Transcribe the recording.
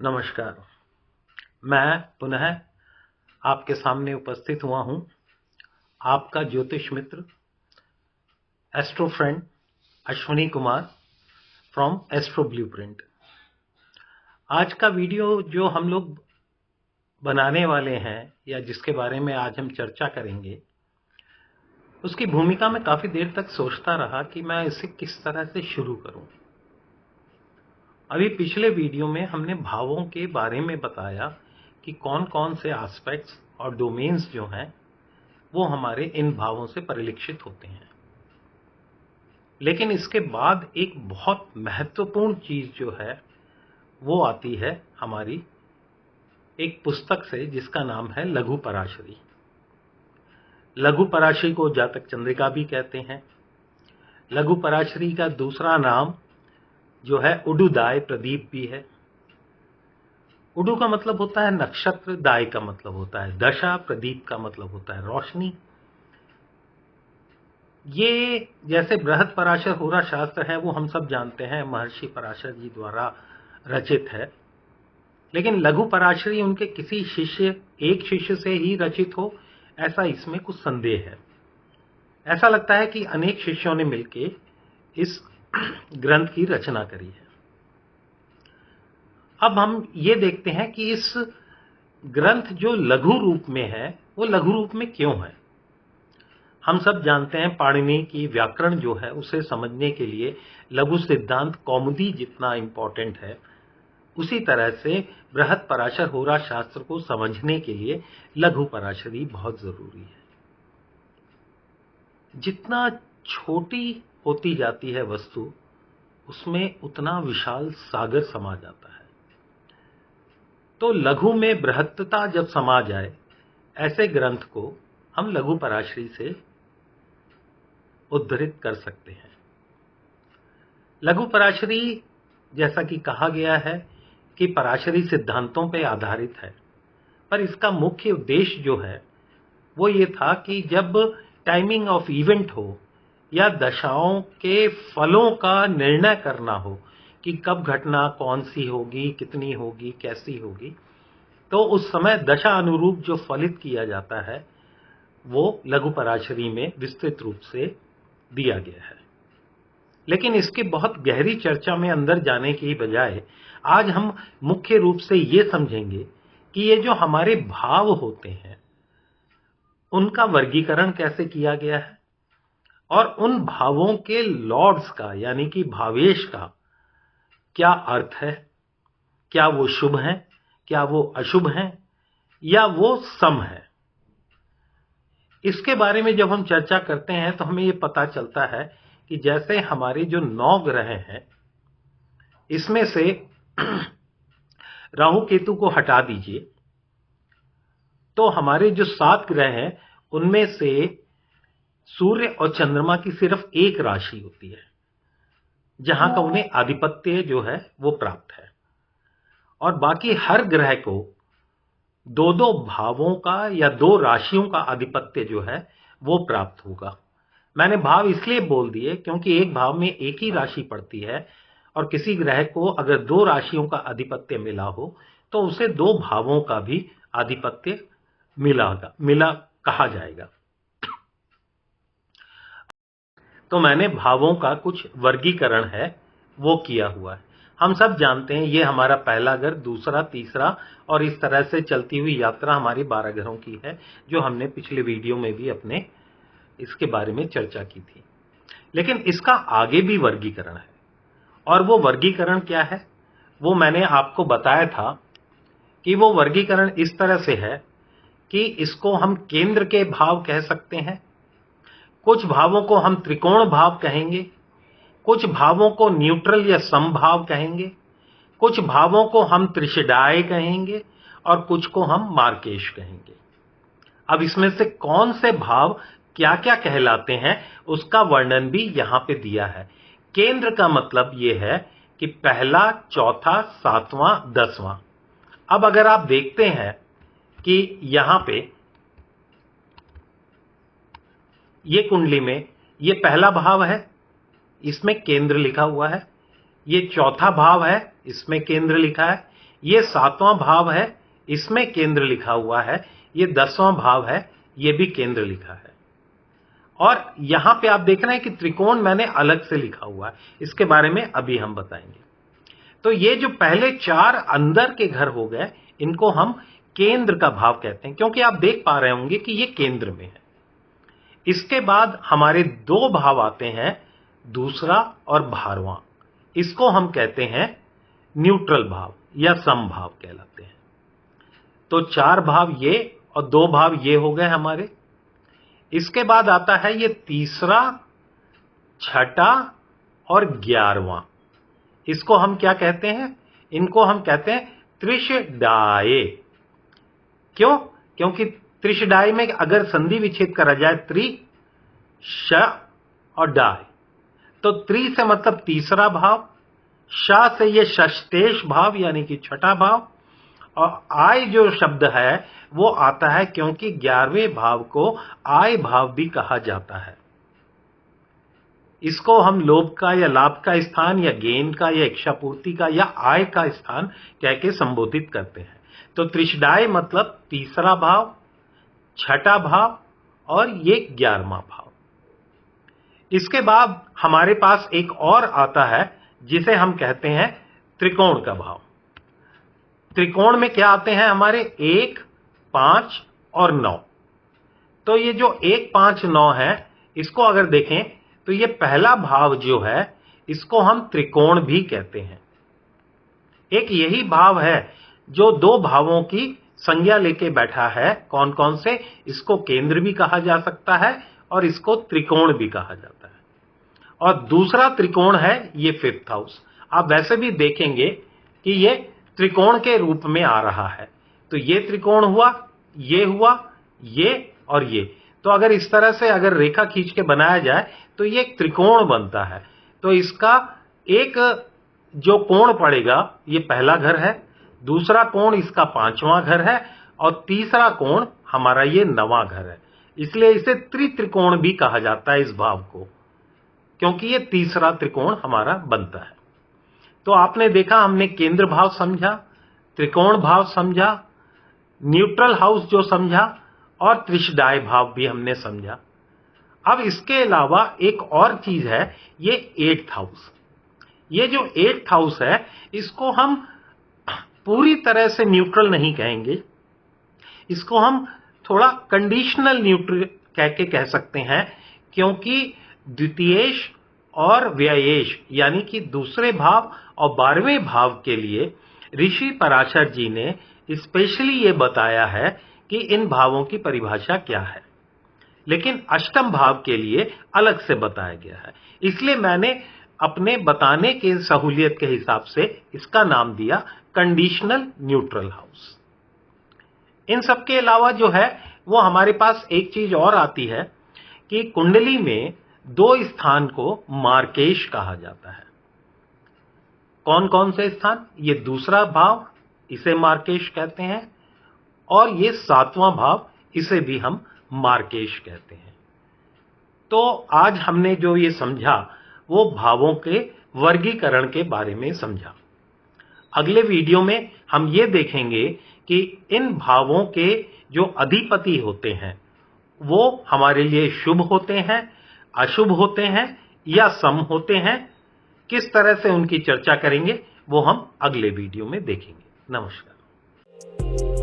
नमस्कार। मैं पुनः आपके सामने उपस्थित हुआ हूं, आपका ज्योतिष मित्र astro friend Ashwini Kumar from astro blueprint. आज का वीडियो जो हम लोग बनाने वाले हैं या जिसके बारे में आज हम चर्चा करेंगे, उसकी भूमिका में काफ़ी देर तक सोचता रहा कि मैं इसे किस तरह से शुरू करूं। अभी पिछले वीडियो में हमने भावों के बारे में बताया कि कौन कौन से एस्पेक्ट्स और डोमेन्स जो हैं वो हमारे इन भावों से परिलक्षित होते हैं। लेकिन इसके बाद एक बहुत महत्वपूर्ण चीज जो है वो आती है हमारी एक पुस्तक से जिसका नाम है लघु पराशरी। लघु पराशरी को जातक चंद्रिका भी कहते हैं। लघु पराशरी का दूसरा नाम जो है उडुदाय प्रदीप भी है। उडु का मतलब होता है नक्षत्र, दाय का मतलब होता है दशा, प्रदीप का मतलब होता है रोशनी। ये जैसे बृहद पराशर होरा शास्त्र है वो हम सब जानते हैं, महर्षि पराशर जी द्वारा रचित है। लेकिन लघु पराशरी उनके किसी एक शिष्य से ही रचित हो, ऐसा इसमें कुछ संदेह है। ऐसा लगता है कि अनेक शिष्यों ने मिलकर इस ग्रंथ की रचना करी है। अब हम ये देखते हैं कि इस ग्रंथ जो लघु रूप में है वो लघु रूप में क्यों है। हम सब जानते हैं पाणिनि की व्याकरण जो है उसे समझने के लिए लघु सिद्धांत कौमुदी जितना इंपॉर्टेंट है, उसी तरह से बृहद पराशर होरा शास्त्र को समझने के लिए लघु पराशरी बहुत जरूरी है। जितना छोटी होती जाती है वस्तु, उसमें उतना विशाल सागर समा जाता है। तो लघु में बृहत्तता जब समा जाए, ऐसे ग्रंथ को हम लघु पराशरी से उद्धृत कर सकते हैं। लघु पराशरी जैसा कि कहा गया है कि पराशरी सिद्धांतों पर आधारित है, पर इसका मुख्य उद्देश्य जो है वो ये था कि जब टाइमिंग ऑफ इवेंट हो या दशाओं के फलों का निर्णय करना हो कि कब घटना कौन सी होगी, कितनी होगी, कैसी होगी, तो उस समय दशा अनुरूप जो फलित किया जाता है वो लघु पराशरी में विस्तृत रूप से दिया गया है। लेकिन इसकी बहुत गहरी चर्चा में अंदर जाने की बजाय आज हम मुख्य रूप से ये समझेंगे कि ये जो हमारे भाव होते हैं उनका वर्गीकरण कैसे किया गया है और उन भावों के लॉर्ड्स का यानी कि भावेश का क्या अर्थ है। क्या वो शुभ हैं, क्या वो अशुभ हैं, या वो सम है। इसके बारे में जब हम चर्चा करते हैं तो हमें ये पता चलता है कि जैसे हमारे जो 9 ग्रह हैं, इसमें से राहु केतु को हटा दीजिए तो हमारे जो 7 ग्रह हैं उनमें से सूर्य और चंद्रमा की सिर्फ एक राशि होती है जहां का उन्हें आधिपत्य जो है वो प्राप्त है, और बाकी हर ग्रह को 2-2 भावों का या 2 राशियों का आधिपत्य जो है वो प्राप्त होगा। मैंने भाव इसलिए बोल दिए क्योंकि एक भाव में एक ही राशि पड़ती है, और किसी ग्रह को अगर 2 राशियों का आधिपत्य मिला हो तो उसे 2 भावों का भी आधिपत्य मिला कहा जाएगा। तो मैंने भावों का कुछ वर्गीकरण है वो किया हुआ है। हम सब जानते हैं ये हमारा पहला घर, दूसरा, तीसरा और इस तरह से चलती हुई यात्रा हमारी 12 घरों की है, जो हमने पिछले वीडियो में भी अपने इसके बारे में चर्चा की थी। लेकिन इसका आगे भी वर्गीकरण है, और वो वर्गीकरण क्या है वो मैंने आपको बताया था कि वो वर्गीकरण इस तरह से है कि इसको हम केंद्र के भाव कह सकते हैं, कुछ भावों को हम त्रिकोण भाव कहेंगे, कुछ भावों को न्यूट्रल या समभाव कहेंगे, कुछ भावों को हम त्रिशिडाय कहेंगे और कुछ को हम मार्केश कहेंगे। अब इसमें से कौन से भाव क्या क्या कहलाते हैं उसका वर्णन भी यहां पे दिया है। केंद्र का मतलब यह है कि पहला, चौथा, 7वां, 10वां। अब अगर आप देखते हैं कि यहां पे ये कुंडली में ये पहला भाव है, इसमें केंद्र लिखा हुआ है। ये चौथा भाव है, इसमें केंद्र लिखा है। ये 7वां भाव है, इसमें केंद्र लिखा हुआ है। ये 10वां भाव है, ये भी केंद्र लिखा है। और यहां पे आप देख रहे हैं कि त्रिकोण मैंने अलग से लिखा हुआ है, इसके बारे में अभी हम बताएंगे। तो ये जो पहले 4 अंदर के घर हो गए, इनको हम केंद्र का भाव कहते हैं, क्योंकि आप देख पा रहे होंगे कि ये केंद्र में है। इसके बाद हमारे 2 भाव आते हैं, दूसरा और 12वां। इसको हम कहते हैं न्यूट्रल भाव या सम भाव कहलाते हैं। तो 4 भाव ये और 2 भाव ये हो गए हमारे। इसके बाद आता है ये तीसरा, छठा और 11वां। इसको हम क्या कहते हैं? इनको हम कहते हैं त्रिशडाए। क्यों? क्योंकि त्रिशडाई में अगर संधि विच्छेद करा जाए त्रि, श और डाय, तो त्रि से मतलब तीसरा भाव, श से ये षष्ठेश भाव यानी कि छठा भाव, और आय जो शब्द है वो आता है क्योंकि 11वें भाव को आय भाव भी कहा जाता है। इसको हम लोभ का या लाभ का स्थान या गेन का या इच्छापूर्ति का या आय का स्थान कह के संबोधित करते हैं। तो त्रिशडाय मतलब तीसरा भाव, छठा भाव और ये 11वां भाव। इसके बाद हमारे पास एक और आता है जिसे हम कहते हैं त्रिकोण का भाव। त्रिकोण में क्या आते हैं हमारे? 1, 5 और 9। तो ये जो 1, 5, 9 है, इसको अगर देखें तो ये पहला भाव जो है इसको हम त्रिकोण भी कहते हैं। एक यही भाव है जो 2 भावों की संज्ञा लेके बैठा है। कौन कौन से? इसको केंद्र भी कहा जा सकता है और इसको त्रिकोण भी कहा जाता है। और दूसरा त्रिकोण है ये 5th हाउस। आप वैसे भी देखेंगे कि ये त्रिकोण के रूप में आ रहा है। तो ये त्रिकोण हुआ, ये और ये। तो अगर इस तरह से अगर रेखा खींच के बनाया जाए तो ये एक त्रिकोण बनता है। तो इसका एक जो कोण पड़ेगा ये पहला घर है, दूसरा कोण इसका 5वां घर है और तीसरा कोण हमारा ये 9वां घर है। इसलिए इसे त्रित्रिकोण भी कहा जाता है इस भाव को, क्योंकि ये तीसरा त्रिकोण हमारा बनता है। तो आपने देखा, हमने केंद्र भाव समझा, त्रिकोण भाव समझा, न्यूट्रल हाउस जो समझा और त्रिशडाय भाव भी हमने समझा। अब इसके अलावा एक और चीज है, ये 8th हाउस। ये जो 8th हाउस है इसको हम पूरी तरह से न्यूट्रल नहीं कहेंगे, इसको हम थोड़ा कंडीशनल न्यूट्रल कह सकते हैं, क्योंकि द्वितीयेश और व्ययेश यानी कि दूसरे भाव और 12वें भाव के लिए ऋषि पराशर जी ने स्पेशली ये बताया है कि इन भावों की परिभाषा क्या है, लेकिन अष्टम भाव के लिए अलग से बताया गया है। इसलिए मैंने अपने बताने के सहूलियत के हिसाब से इसका नाम दिया कंडीशनल न्यूट्रल हाउस। इन सब के अलावा जो है वो हमारे पास एक चीज और आती है कि कुंडली में 2 स्थान को मार्केश कहा जाता है। कौन कौन से स्थान? ये दूसरा भाव, इसे मार्केश कहते हैं, और ये 7वां भाव, इसे भी हम मार्केश कहते हैं। तो आज हमने जो ये समझा वो भावों के वर्गीकरण के बारे में समझा। अगले वीडियो में हम ये देखेंगे कि इन भावों के जो अधिपति होते हैं वो हमारे लिए शुभ होते हैं, अशुभ होते हैं या सम होते हैं। किस तरह से उनकी चर्चा करेंगे वो हम अगले वीडियो में देखेंगे। नमस्कार।